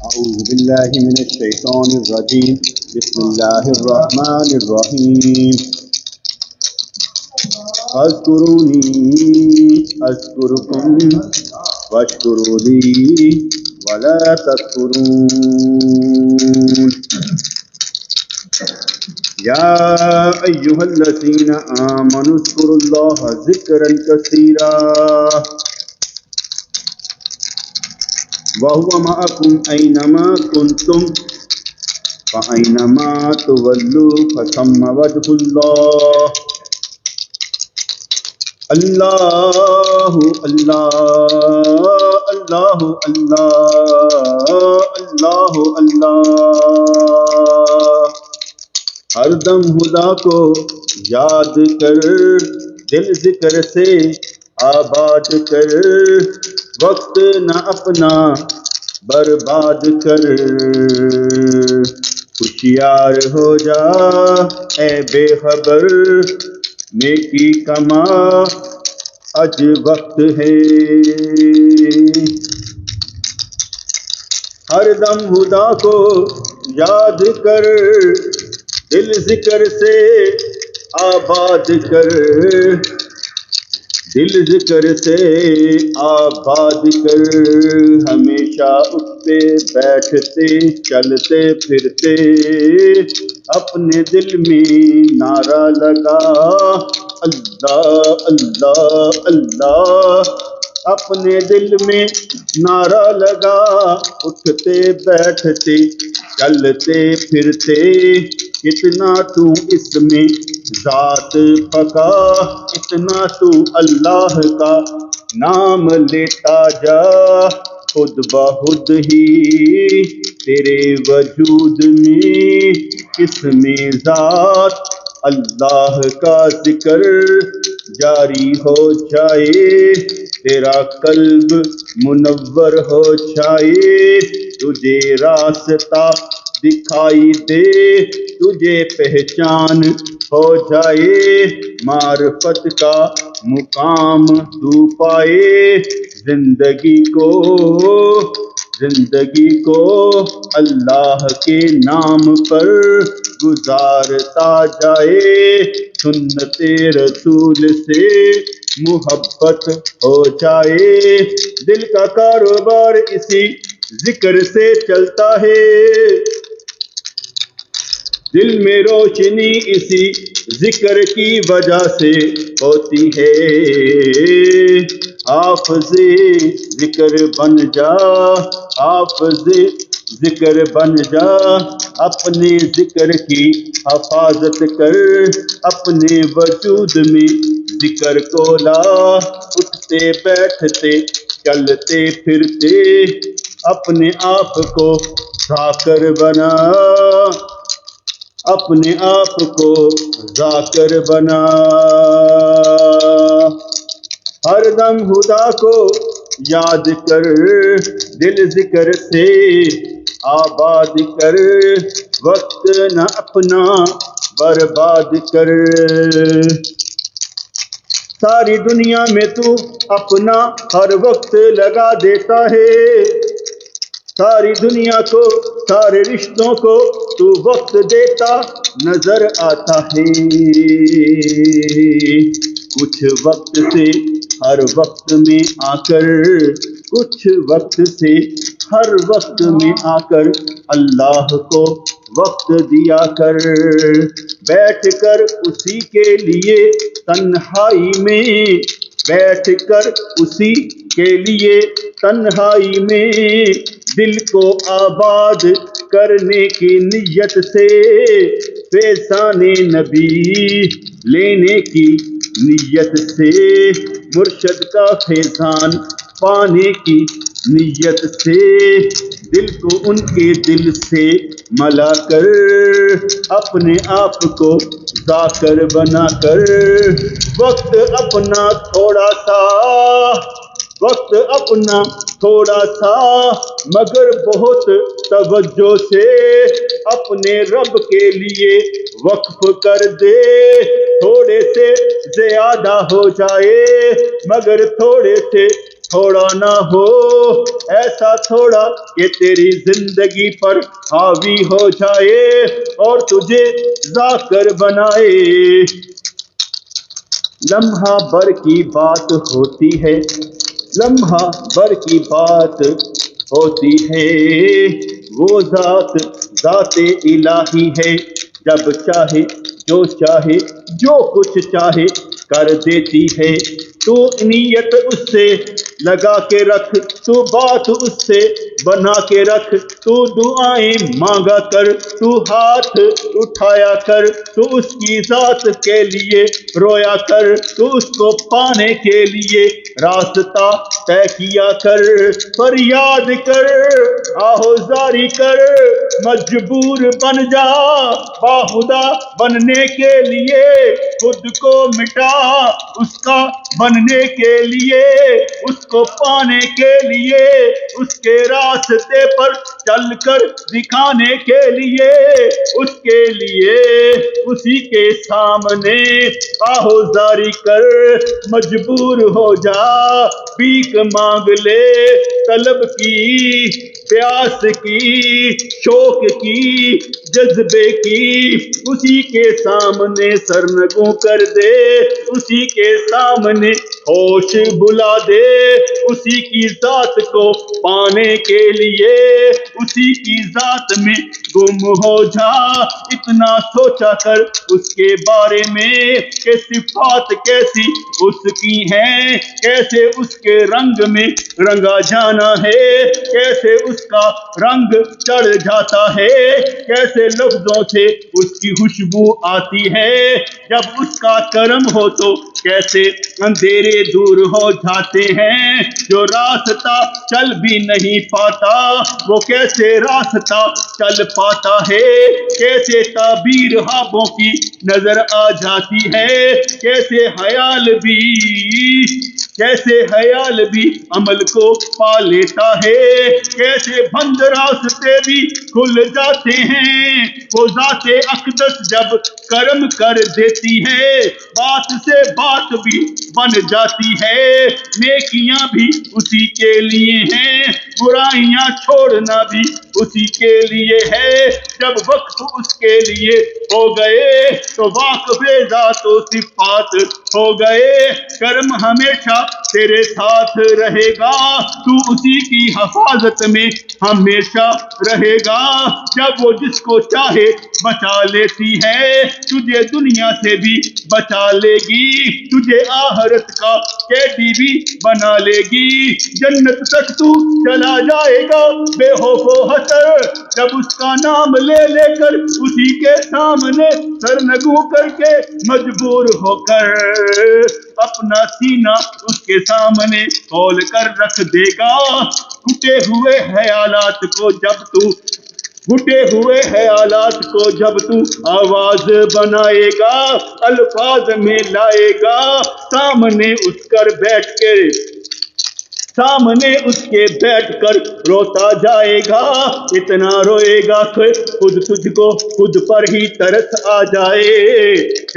اعوذ باللہ من الشیطان الرجیم بسم اللہ الرحمن الرحیم اذکرونی اذکرکم واشکروا لی ولا تکفرون یا ایہا الذین آمنوا اذکروا اللہ ذکرا کثیرا وَهُوَ مَعَكُمْ أَيْنَمَا كُنْتُمْ فَأَيْنَمَا تُوَلُّوا فَثَمَّ وَجْهُ اللَّهِ اللہ اللہ اللہ اللہ اللہ اللہ ہر دم خدا کو یاد کر دل ذکر سے آباد کر وقت نہ اپنا برباد کر ہوشیار ہو جا اے بے خبر نیکی کما اج وقت ہے ہر دم خدا کو یاد کر دل ذکر سے آباد کر دل ذکر سے آباد کر ہمیشہ اٹھتے بیٹھتے چلتے پھرتے اپنے دل میں نعرہ لگا اللہ اللہ اللہ اپنے دل میں نعرہ لگا اٹھتے بیٹھتے چلتے پھرتے اتنا تو اس میں ذات پکا اتنا تو اللہ کا نام لیتا جا خود بخود ہی تیرے وجود میں اس میں ذات اللہ کا ذکر جاری ہو جائے تیرا قلب منور ہو جائے، تجھے راستہ دکھائی دے، تجھے پہچان ہو جائے، معرفت کا مقام تو پائے، زندگی کو اللہ کے نام پر گزارتا جائے، سنت رسول سے محبت ہو جائے، دل کا کاروبار اسی ذکر سے چلتا ہے، دل میں روشنی اسی ذکر کی وجہ سے ہوتی ہے، حافظ ذکر بن جا، حافظ ذکر بن جا، اپنے ذکر کی حفاظت کر، اپنے وجود میں ذکر کو لا، اٹھتے بیٹھتے چلتے پھرتے اپنے آپ کو ذاکر بنا، اپنے آپ کو ذاکر بنا، ہر دم خدا کو یاد کر، دل ذکر سے آباد کر، وقت نہ اپنا برباد کر، ساری دنیا میں تو اپنا ہر وقت لگا دیتا ہے، ساری دنیا کو سارے رشتوں کو تو وقت دیتا نظر آتا ہے، کچھ وقت سے ہر وقت میں آ کر، کچھ وقت سے ہر وقت میں آ کر اللہ کو وقت دیا کر، بیٹھ کر اسی کے لیے تنہائی میں، بیٹھ کر اسی کے لیے تنہائی میں، دل کو آباد کرنے کی نیت سے، فیضان نبی لینے کی نیت سے، مرشد کا فیضان پانے کی نیت سے، دل کو ان کے دل سے ملا کر، اپنے آپ کو ذاکر بنا کر، وقت اپنا تھوڑا سا، وقت اپنا تھوڑا سا مگر بہت توجہ سے اپنے رب کے لیے وقف کر دے، تھوڑے سے زیادہ ہو جائے مگر تھوڑے سے تھوڑا نہ ہو، ایسا تھوڑا کہ تیری زندگی پر حاوی ہو جائے اور تجھے ذاکر بنائے، لمحہ بھر کی بات ہوتی ہے، لمحہ بھر کی بات ہوتی ہے، وہ ذات الہی ہے، جب چاہے جو چاہے جو کچھ چاہے کر دیتی ہے، تو نیت اس سے لگا کے رکھ، تو بات اس سے بنا کے رکھ، تو دعائیں مانگا کر، تو ہاتھ اٹھایا کر، تو اس کی ذات کے لیے رویا کر، تو اس کو پانے کے لیے راستہ طے کیا کر، فریاد کر، آہوزاری کر، مجبور بن جا، باخدا بننے کے لیے خود کو مٹا، اس کا بننے کے لیے، اس کو پانے کے لیے، اس کے راستے پر چل کر دکھانے کے لیے، اس کے لیے اسی کے سامنے آہوزاری کر، مجبور ہو جا، بھیک مانگ لے، طلب کی، پیاس کی، شوق کی، جذبے کی، اسی کے سامنے سرنگوں کر دے، اسی کے سامنے ہوش بلا دے، اسی کی ذات کو پانے کے لیے اسی کی ذات میں گم ہو جا، اتنا سوچا کر اس کے بارے میں کہ صفات کیسی اس کی ہیں، کیسے اس کے رنگ میں رنگا جانا ہے، کیسے اس کا رنگ چڑھ جاتا ہے، کیسے لفظوں سے اس کی خوشبو آتی ہے، جب اس کا کرم ہو تو کیسے اندھیرے دور ہو جاتے ہیں، جو راستہ چل بھی نہیں پاتا وہ کیسے راستہ چل پاتا ہے، کیسے تعبیر خوابوں کی نظر آ جاتی ہے، کیسے خیال بھی کیسے خیال بھی عمل کو پا لیتا ہے، کیسے بند راستے بھی کھل جاتے ہیں، وہ ذات اقدس جب کرم کر دیتی ہے، بات سے بات بھی بن جاتی ہے، نیکیاں بھی اسی کے لیے ہیں، برائیاں چھوڑنا بھی اسی کے لیے ہے، جب وقت اس کے لیے ہو گئے تو واقف ذات و صفات ہو گئے، کرم ہمیشہ تیرے ساتھ رہے گا، تو اسی کی حفاظت میں ہمیشہ رہے گا، جب وہ جس کو چاہے بچا لیتی ہے، تجھے دنیا سے بھی بچا لے گی، تجھے آخرت کا قیدی بھی بنا لے گی، جنت تک تو چلا جائے گا بے خوف و خطر، جب اس کا نام لے لے کر اسی کے سامنے سرنگوں کر کے مجبور ہو کر اپنا سینہ اس کے سامنے کھول کر رکھ دے گا، ٹوٹے ہوئے خیالات کو جب تو گھٹے ہوئے خیالات کو جب تو آواز بنائے گا، الفاظ میں لائے گا، سامنے اس کے بیٹھ کر روتا جائے گا، اتنا روئے گا کہ خود تجھ کو خود پر ہی ترس آ جائے،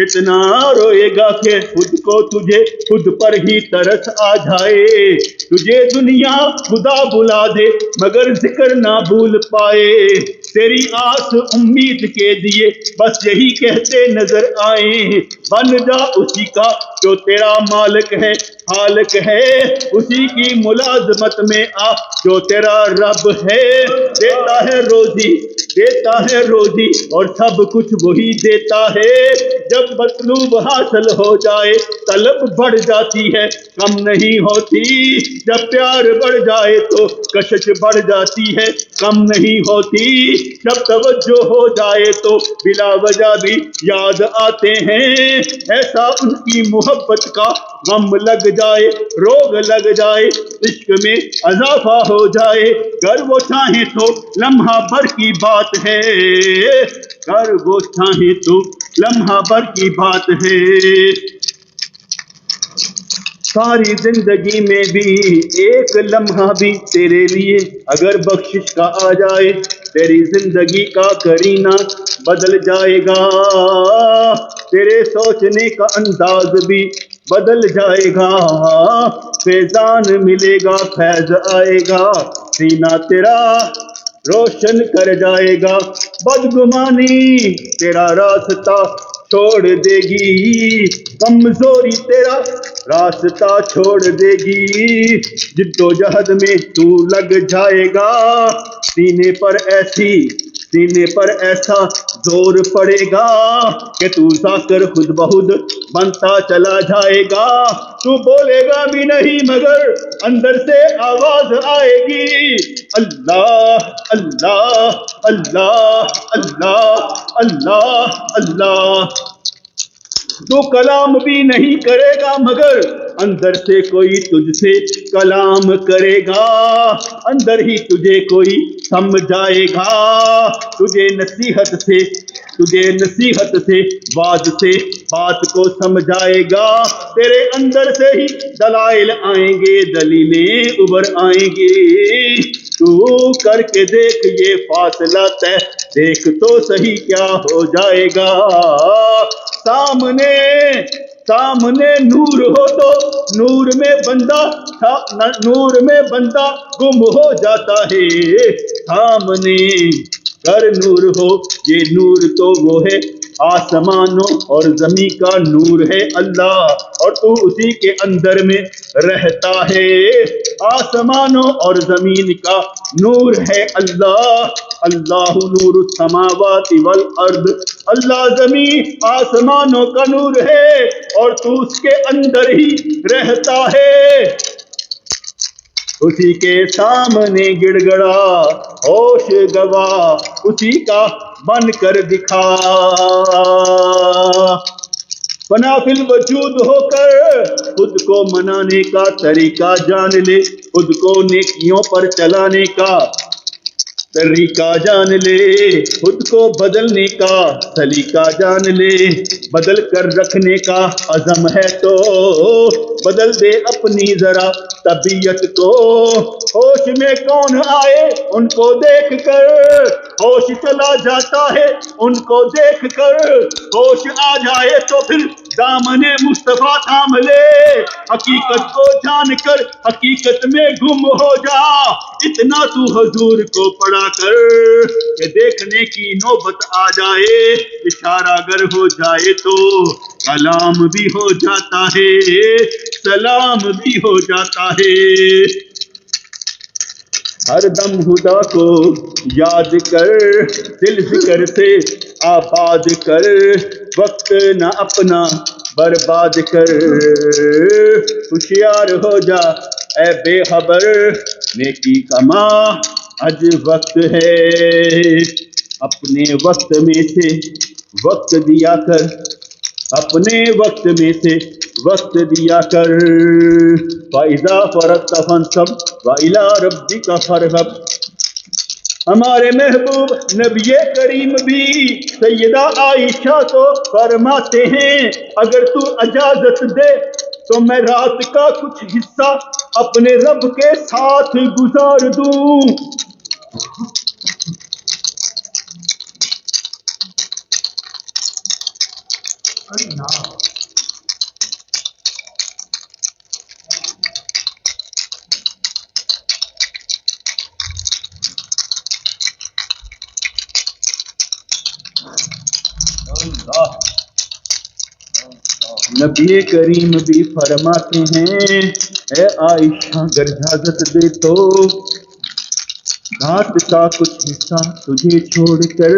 اتنا روئے گا کہ خود کو تجھے خود پر ہی ترس آ جائے، تجھے دنیا خدا بلا دے مگر ذکر نہ بھول پائے، تیری آس امید کے دیے بس یہی کہتے نظر آئیں، بن جا اسی کا جو تیرا مالک ہے، خالق ہے، اسی کی ملازمت میں آ جو تیرا رب ہے، دیتا ہے روزی اور سب کچھ وہی دیتا ہے، جب مطلوب حاصل ہو جائے طلب بڑھ جاتی ہے کم نہیں ہوتی، جب پیار بڑھ جائے تو کشش بڑھ جاتی ہے کم نہیں ہوتی، جب توجہ ہو جائے تو بلا وجہ بھی یاد آتے ہیں، ایسا ان کی محبت کا غم لگ جائے، روگ لگ جائے، عشق میں اضافہ ہو جائے، گر وہ چاہیں تو لمحہ بھر کی بات ہے، گر وہ چاہیں تو لمحہ بھر کی بات ہے، ساری زندگی میں بھی ایک لمحہ بھی تیرے لیے اگر بخشش کا آ جائے، تیری زندگی کا کرینہ بدل جائے گا، تیرے سوچنے کا انداز بھی بدل جائے گا، فیضان ملے گا، فیض آئے گا، سینہ تیرا روشن کر جائے گا، بدگمانی تیرا راستہ چھوڑ دے گی، کمزوری تیرا راستہ چھوڑ دے گی، جد و جہد میں تو لگ جائے گا، سینے پر ایسا زور پڑے گا کہ تو ذاکر خود بخود بنتا چلا جائے گا، تو بولے گا بھی نہیں مگر اندر سے آواز آئے گی، اللہ اللہ اللہ اللہ اللہ اللہ، تو کلام بھی نہیں کرے گا مگر اندر سے کوئی تجھ سے کلام کرے گا، اندر ہی تجھے کوئی سمجھائے گا، تجھے نصیحت سے واز سے بات کو سمجھائے گا، تیرے اندر سے ہی دلائل آئیں گے، دلیلیں ابھر آئیں گے، تو کر کے دیکھ یہ فاصلہ طے، دیکھ تو صحیح کیا ہو جائے گا، سامنے نور ہو تو نور میں بندہ گم ہو جاتا ہے، سامنے کر نور ہو، یہ نور تو وہ ہے آسمانوں اور زمین کا نور ہے اللہ، اور تو اسی کے اندر میں رہتا ہے، آسمانوں اور زمین کا نور ہے اللہ، اللہ نور السماوات والارض، اللہ زمین آسمانوں کا نور ہے اور تو اس کے اندر ہی رہتا ہے، اسی کے سامنے گڑ گڑا ہوش گواہ اسی کا بن کر دکھا، فنا فی الوجود ہو کر خود کو منانے کا طریقہ جان لے، خود کو نیکیوں پر چلانے کا طریقہ جان لے، خود کو بدلنے کا سلیقہ جان لے، بدل کر رکھنے کا عزم ہے تو بدل دے اپنی ذرا طبیعت کو۔ ہوش میں کون آئے ان کو دیکھ کر ہوش چلا جاتا ہے، ان کو دیکھ کر ہوش آ جائے تو پھر دامن مصطفیٰ تھام لے، حقیقت کو جان کر حقیقت میں گم ہو جا، اتنا تو حضور کو پڑھا کر کہ دیکھنے کی نوبت آ جائے، اشارہ اگر ہو جائے تو کلام بھی ہو جاتا ہے، سلام بھی ہو جاتا ہے۔ ہر دم خدا کو یاد کر، دل ذکر سے آباد کر، وقت نہ اپنا برباد کر، ہوشیار ہو جا اے بے خبر، نیکی کما آج وقت ہے، اپنے وقت میں سے وقت دیا کر، اپنے وقت میں سے وقت دیا کر، فَإِذَا فَرَغْتَ فَانْصَبْ وَإِلَىٰ رَبِّكَ فَارْغَب۔ ہمارے محبوب نبی کریم بھی سیدہ عائشہ کو فرماتے ہیں، اگر تو اجازت دے تو میں رات کا کچھ حصہ اپنے رب کے ساتھ گزار دوں۔ نبی کریم بھی فرماتے ہیں، اے عائشہ اگر اجازت دے تو رات کا کچھ حصہ تجھے چھوڑ کر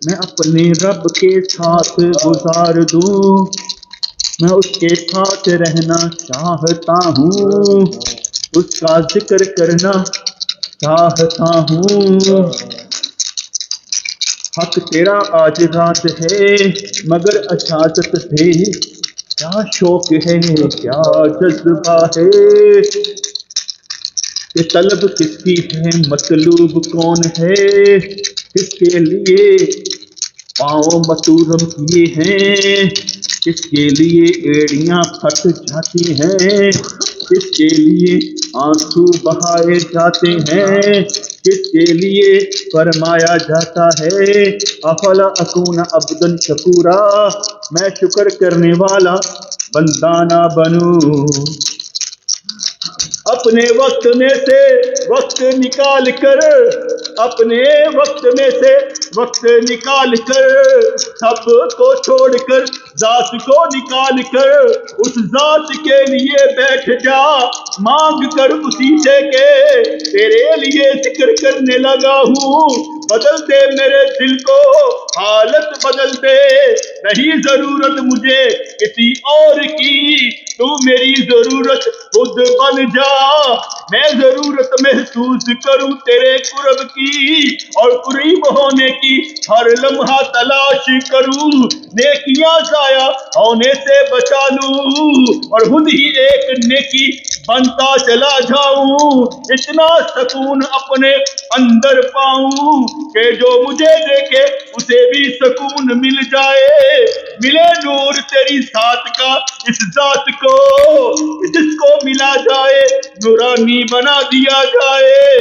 میں اپنے رب کے ساتھ گزار دوں، میں اس کے ساتھ رہنا چاہتا ہوں، اس کا ذکر کرنا چاہتا ہوں۔ حق تیرا آج رات ہے مگر اجازت دے، کیا شوق ہے کیا جذبہ ہے، کہ طلب کس کی ہے مطلوب کون ہے، کس کے لیے پاؤں متورم کیے ہیں، کس کے لیے ایڑیاں پھٹ جاتی ہیں، کس کے لیے آنسو بہائے جاتے ہیں، کس کے لیے فرمایا جاتا ہے افلا اکون عبدا شکورا، میں شکر کرنے والا بندہ نہ بنوں۔ اپنے وقت میں سے وقت نکال کر، اپنے وقت میں سے وقت نکال کر، سب کو چھوڑ کر ذات کو نکال کر اس ذات کے لیے بیٹھ جا، مانگ کر اسی سے کہ تیرے لیے ذکر کرنے لگا ہوں، بدل دے میرے دل کو حالت بدل دے، نہیں ضرورت مجھے کسی اور کی، تو میری ضرورت خود بن جا، میں ضرورت محسوس کروں تیرے قرب کی اور قریب ہونے کی ہر لمحہ تلاش کروں، نیکیاں ضائع ہونے سے بچا لوں اور خود ہی ایک نیکی بنتا چلا جاؤں، اتنا سکون اپنے اندر پاؤں کہ جو مجھے دیکھے اسے بھی سکون مل جائے، ملے نور تیری ذات کا اس ذات کو، جس کو ملا جائے نورانی بنا دیا جائے۔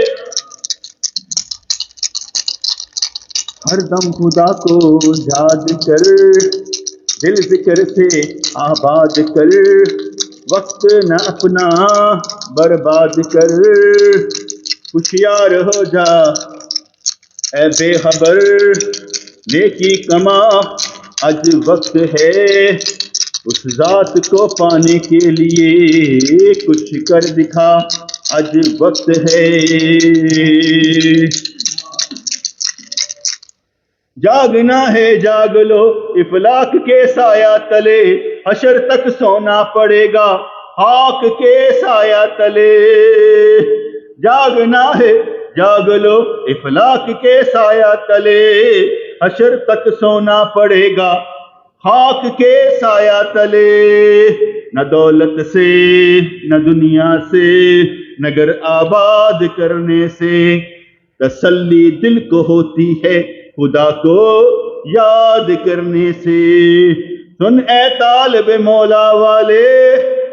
ہر دم خدا کو یاد کر، دل ذکر سے آباد کر، وقت نہ اپنا برباد کر، ہوشیار ہو جا اے بے خبر، نیکی کما آج وقت ہے، اس ذات کو پانے کے لیے کچھ کر دکھا آج وقت ہے۔ جاگنا ہے جاگ لو افلاک کے سایہ تلے، حشر تک سونا پڑے گا خاک کے سایہ تلے، جاگنا ہے جاگ لو افلاک کے سایہ تلے، حشر تک سونا پڑے گا خاک کے سایہ تلے، نہ دولت سے نہ دنیا سے نہ گھر آباد کرنے سے تسلی دل کو ہوتی ہے خدا کو یاد کرنے سے۔ سن اے طالب مولا والے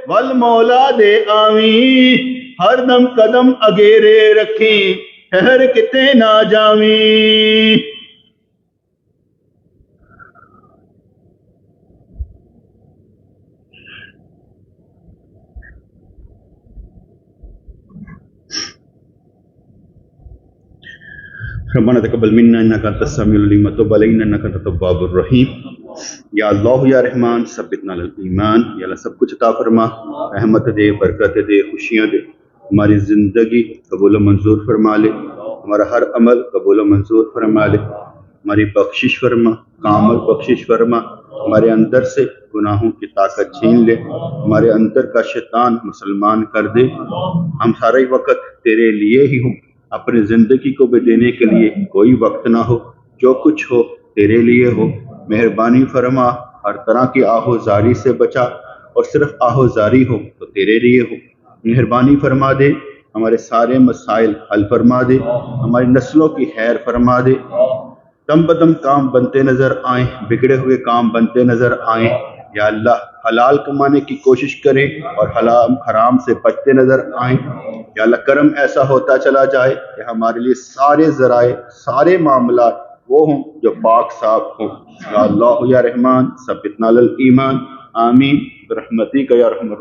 والمولا دے آمین، ہر دم قدم اگیرے رکھیں ٹھہر کتے نہ جاویں۔ ربنا تقبل منا انك انت السميع العليم وتب علينا انك انت التواب الرحیم۔ یا اللہ یا رحمان ثبتنا علی الایمان، یا اللہ سب کچھ عطا فرما، رحمت دے، برکت دے، خوشیاں دے، ہماری زندگی قبول و منظور فرما لے، ہمارا ہر عمل قبول و منظور فرما لے، ہماری بخشش فرما، کامل بخشش فرما، ہمارے اندر سے گناہوں کی طاقت چھین لے، ہمارے اندر کا شیطان مسلمان کر دے، ہم سارے وقت تیرے لیے ہی ہوں، اپنی زندگی کو بھی دینے کے لیے کوئی وقت نہ ہو، جو کچھ ہو تیرے لیے ہو، مہربانی فرما، ہر طرح کی آہوزاری سے بچا، اور صرف آہوزاری ہو تو تیرے لیے ہو، مہربانی فرما دے، ہمارے سارے مسائل حل فرما دے، ہماری نسلوں کی خیر فرما دے، دم بدم کام بنتے نظر آئیں، بگڑے ہوئے کام بنتے نظر آئیں، یا اللہ حلال کمانے کی کوشش کریں اور حرام سے بچتے نظر آئیں، یا اللہ کرم ایسا ہوتا چلا جائے کہ ہمارے لیے سارے ذرائع، سارے معاملات وہ ہوں جو پاک صاف ہوں۔ یا اللہ یا رحمان ثبتنا علی الایمان، آمین برحمتک یا ارحم الراحمین۔